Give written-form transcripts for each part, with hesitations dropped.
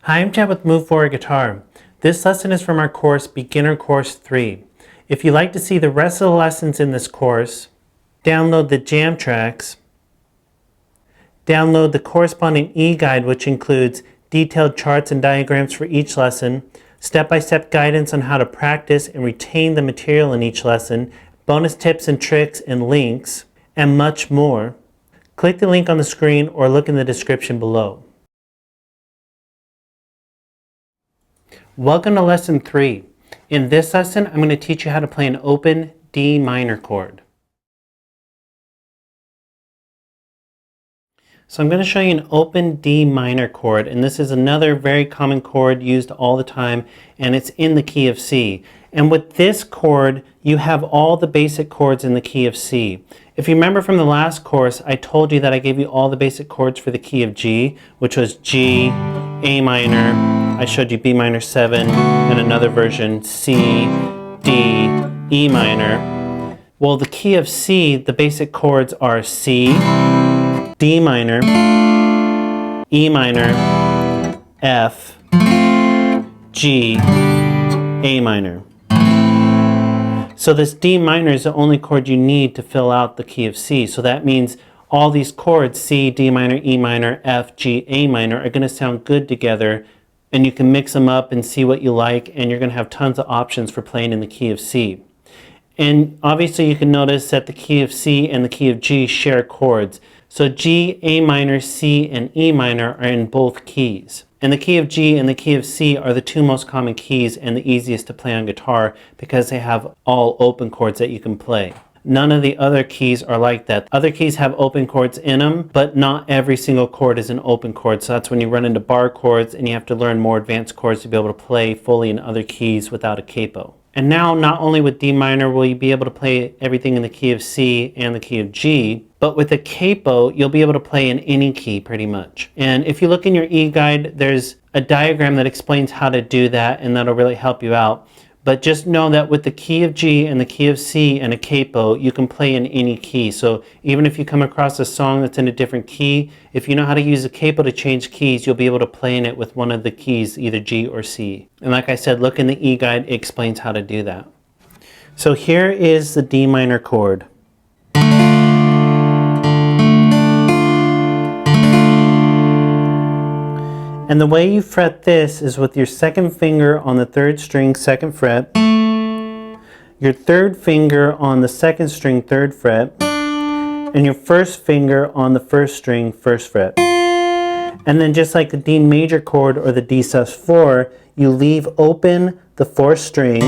Hi, I'm Chad with Move Forward Guitar. This lesson is from our course, Beginner Course 3. If you'd like to see the rest of the lessons in this course, download the jam tracks, download the corresponding eGuide, which includes detailed charts and diagrams for each lesson, step-by-step guidance on how to practice and retain the material in each lesson, bonus tips and tricks and links, and much more. Click the link on the screen or look in the description below. Welcome to Lesson 3. In this lesson, I'm going to teach you how to play an open D minor chord. So I'm going to show you an open D minor chord, and this is another very common chord used all the time, and it's in the key of C. And with this chord, you have all the basic chords in the key of C. If you remember from the last course, I told you that I gave you all the basic chords for the key of G, which was G, A minor, I showed you B minor 7, and another version, C, D, E minor. Well, the key of C, the basic chords are C, D minor, E minor, F, G, A minor. So this D minor is the only chord you need to fill out the key of C. So that means all these chords, C, D minor, E minor, F, G, A minor, are going to sound good together, and you can mix them up and see what you like, and you're going to have tons of options for playing in the key of C. And obviously you can notice that the key of C and the key of G share chords. So G, A minor, C, and E minor are in both keys. And the key of G and the key of C are the two most common keys and the easiest to play on guitar because they have all open chords that you can play. None of the other keys are like that. Other keys have open chords in them, but not every single chord is an open chord. So that's when you run into bar chords and you have to learn more advanced chords to be able to play fully in other keys without a capo. And now, not only with D minor will you be able to play everything in the key of C and the key of G, but with a capo, you'll be able to play in any key pretty much. And if you look in your eGuide, there's a diagram that explains how to do that, and that'll really help you out. But just know that with the key of G and the key of C and a capo, you can play in any key. So even if you come across a song that's in a different key, if you know how to use a capo to change keys, you'll be able to play in it with one of the keys, either G or C. And like I said, look in the eGuide, it explains how to do that. So here is the D minor chord. And the way you fret this is with your second finger on the third string, second fret, your third finger on the second string, third fret, and your first finger on the first string, first fret. And then just like the D major chord or the D sus4, you leave open the fourth string,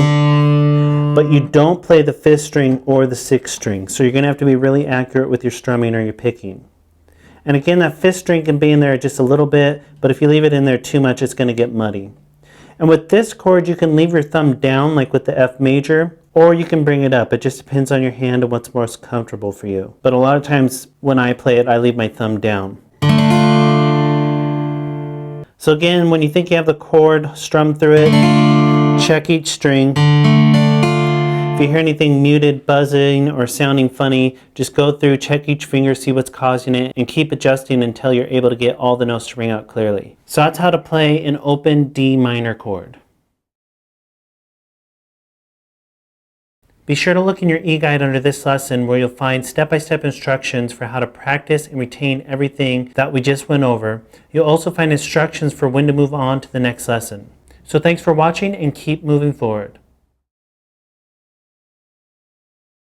but you don't play the fifth string or the sixth string. So you're going to have to be really accurate with your strumming or your picking. And again, that fifth string can be in there just a little bit, but if you leave it in there too much, it's going to get muddy. And with this chord, you can leave your thumb down like with the F major, or you can bring it up. It just depends on your hand and what's most comfortable for you. But a lot of times when I play it, I leave my thumb down. So again, when you think you have the chord, strum through it, check each string. If you hear anything muted, buzzing, or sounding funny, just go through, check each finger, see what's causing it, and keep adjusting until you're able to get all the notes to ring out clearly. So that's how to play an open D minor chord. Be sure to look in your eGuide under this lesson where you'll find step-by-step instructions for how to practice and retain everything that we just went over. You'll also find instructions for when to move on to the next lesson. So thanks for watching and keep moving forward.